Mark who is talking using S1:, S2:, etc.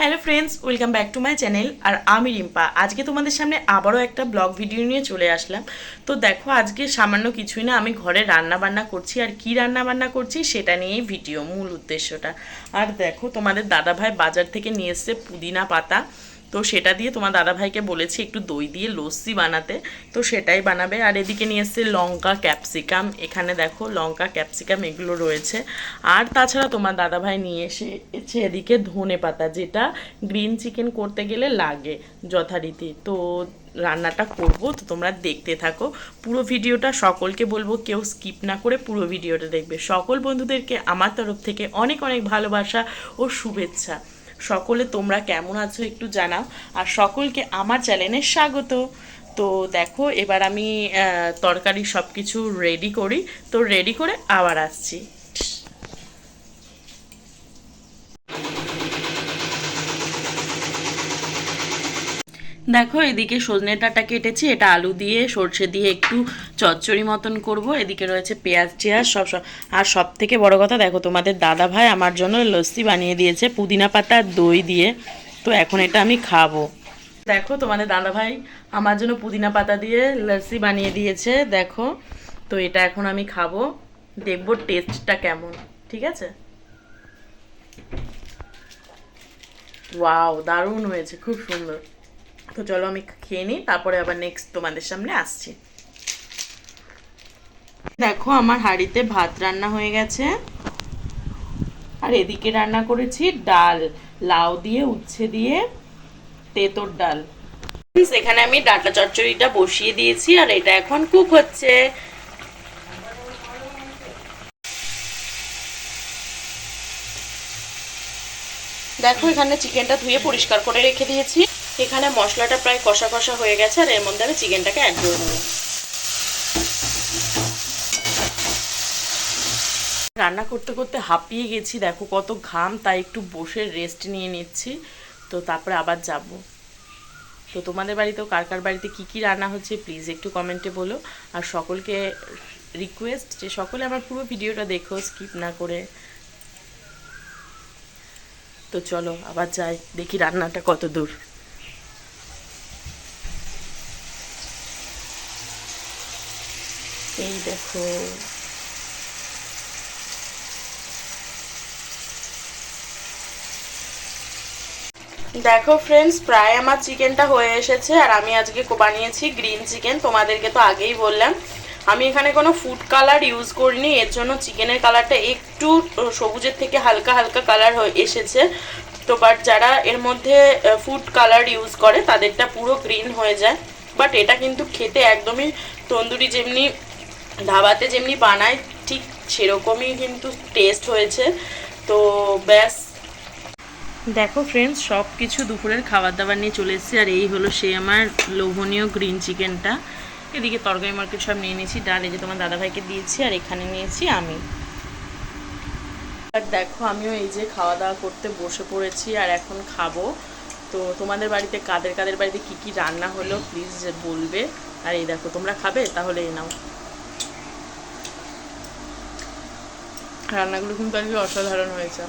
S1: Hello friends, welcome back to my channel. আর আমি রিম্পা আজকে তোমাদের সামনে আবারও একটা ব্লগ ভিডিও নিয়ে চলে আসলাম। তো দেখো, আজকে সামান্য কিছুই না, আমি ঘরে রান্না বান্না করছি। আর কি রান্না বান্না করছি সেটা নিয়েই ভিডিও, মূল উদ্দেশ্যটা। আর দেখো, তোমাদের দাদাভাই বাজার থেকে নিয়ে এসছে পুদিনা পাতা। তো সেটা দিয়ে তোমার দাদাভাইকে বলেছি একটু দই দিয়ে লস্যি বানাতে, তো সেটাই বানাবে। আর এদিকে নিয়ে এসছে লঙ্কা, ক্যাপসিকাম। এখানে দেখো লঙ্কা, ক্যাপসিকাম এগুলো রয়েছে। আর তাছাড়া তোমার দাদাভাই নিয়ে এসেছে এদিকে ধনে পাতা, যেটা গ্রিন চিকেন করতে গেলে লাগে যথারীতি। তো রান্নাটা করব, তো তোমরা দেখতে থাকো পুরো ভিডিওটা। সকলকে বলবো কেউ স্কিপ না করে পুরো ভিডিওটা দেখবে। সকল বন্ধুদেরকে আমার তরফ থেকে অনেক অনেক ভালোবাসা ও শুভেচ্ছা। সকলে তোমরা কেমন আছো একটু জানাও, আর সকলকে আমার চ্যানেলে স্বাগত। তো দেখো, এবার আমি তরকারি সব কিছু রেডি করি। তো রেডি করে আবার আসছি। দেখো, এদিকে সজনে ডাঁটা কেটেছি, এটা আলু দিয়ে সর্ষে দিয়ে একটু চচ্চড়ি মতন করব। এদিকে রয়েছে পেঁয়াজ টেয়াজ সব সব। আর সব থেকে বড় কথা, দেখো তোমাদের দাদা ভাই আমার জন্য লস্যি বানিয়ে দিয়েছে পুদিনা পাতা দই দিয়ে। তো এখন এটা আমি খাবো। দেখো, তোমাদের দাদা ভাই আমার জন্য পুদিনা পাতা দিয়ে লস্যি বানিয়ে দিয়েছে, দেখো। তো এটা এখন আমি খাবো, দেখবো টেস্টটা কেমন। ঠিক আছে। ওয়াও, দারুণ হয়েছে, খুব সুন্দর। তো চলো আমি খেয়ে নিই, তারপরে আবার নেক্সট তোমাদের সামনে আসছি। দেখো, আমার হাঁড়িতে ভাত রান্না হয়ে গেছে। আর এদিকে রান্না করেছি ডাল, লাউ দিয়ে উচ্ছে দিয়ে তেঁতোর ডাল। এখানে আমি ডাঁটা চচ্চড়িটা বসিয়ে দিয়েছি, আর এটা এখন কুক হচ্ছে। দেখো, এখানে চিকেনটা ধুয়ে পরিষ্কার করে রেখে দিয়েছি। এখানে মশলাটা প্রায় কষা কষা হয়ে গেছে, আর এর মধ্যে আমি চিকেনটাকে অ্যাড করে দেবো। রান্না করতে করতে হাঁপিয়ে গেছি, দেখো কত ঘাম, তাই একটু বসে রেস্ট নিয়ে নিচ্ছি। তো তারপরে আবার যাব। তো তোমাদের বাড়িতেও কার কার বাড়িতে কী কী রান্না হচ্ছে প্লিজ একটু কমেন্টে বলো। আর সকলকে রিকোয়েস্ট যে সকলে আমার পুরো ভিডিওটা দেখো স্কিপ না করে। তো চলো আবার যাই, দেখি রান্নাটা কত দূর। এই দেখো, দেখো ফ্রেন্ডস, প্রায় আমার চিকেনটা হয়ে এসেছে। আর আমি আজকে বানিয়েছি গ্রিন চিকেন, তোমাদেরকে তো আগেই বললাম। আমি এখানে কোনো ফুড কালার ইউজ করিনি, এর জন্য চিকেনের কালারটা একটু সবুজের থেকে হালকা হালকা কালার হয়ে এসেছে। তো বাট যারা এর মধ্যে ফুড কালার ইউজ করে তাদেরটা পুরো গ্রিন হয়ে যায়। বাট এটা কিন্তু খেতে একদমই তন্দুরি যেমনি ধাবাতে যেমনি বানায় ঠিক সেরকমই কিন্তু টেস্ট হয়েছে। তো ব্যাস, দেখো ফ্রেন্ডস, সব কিছু দুপুরের খাবার দাবার নিয়ে চলে এসেছি। আর এই হলো সেই আমার লোভনীয় গ্রিন চিকেনটা। এদিকে তরকারি মার্কেট সব নিয়ে নিয়েছি, ডাল এই যে তোমার দাদাভাইকে দিয়েছি, আর এখানে নিয়েছি আমি। আর দেখো, আমিও এই যে খাওয়া দাওয়া করতে বসে পড়েছি, আর এখন খাবো। তো তোমাদের বাড়িতে কাদের কাদের বাড়িতে কী কী রান্না হলো প্লিজ বলবে। আর এই দেখো, তোমরা খাবে তাহলে এই নাও। রান্নাগুলো কিন্তু আজকে অসাধারণ হয়েছে।